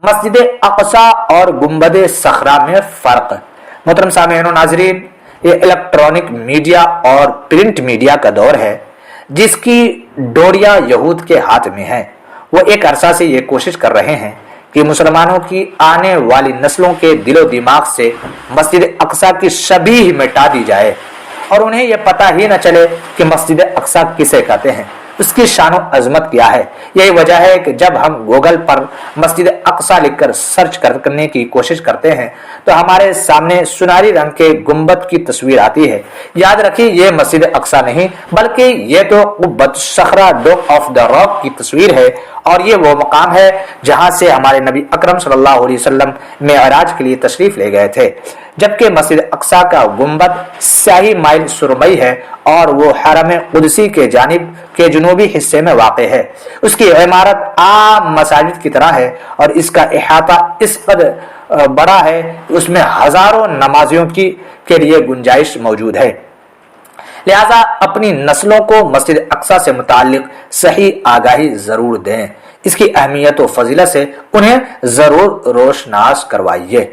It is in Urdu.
مسجد اقصی اور گنبد صخرہ میں فرق۔ محترم سامعین و ناظرین، یہ الیکٹرانک میڈیا اور پرنٹ میڈیا کا دور ہے جس کی ڈوریاں یہود کے ہاتھ میں ہیں۔ وہ ایک عرصہ سے یہ کوشش کر رہے ہیں کہ مسلمانوں کی آنے والی نسلوں کے دل و دماغ سے مسجد اقصی کی شبیہ مٹا دی جائے اور انہیں یہ پتہ ہی نہ چلے کہ مسجد اقصی کسے کہتے ہیں، اس کی شان و عظمت کیا ہے۔ یہی وجہ ہے کہ جب ہم گوگل پر مسجد اقصی لکھ کر سرچ کرنے کی کوشش کرتے ہیں تو ہمارے سامنے سنہری رنگ کے گنبد کی تصویر آتی ہے۔ یاد رکھیے، یہ مسجد اقصی نہیں بلکہ یہ تو قبۃ الصخرہ ڈوم آف دا راک کی تصویر ہے، اور یہ وہ مقام ہے جہاں سے ہمارے نبی اکرم صلی اللہ علیہ وسلم معراج کے لیے تشریف لے گئے تھے، جبکہ مسجد اقصی کا گنبد سیاہی مائل سرمئی ہے اور وہ حرم قدسی کے جانب کے جنوبی حصے میں واقع ہے۔ اس کی عمارت عام مساجد کی طرح ہے اور اس کا احاطہ اس قدر بڑا ہے کہ اس میں ہزاروں نمازیوں کے لیے گنجائش موجود ہے۔ لہذا اپنی نسلوں کو مسجد اقصی سے متعلق صحیح آگاہی ضرور دیں، اس کی اہمیت و فضیلت سے انہیں ضرور روشناس کروائیے۔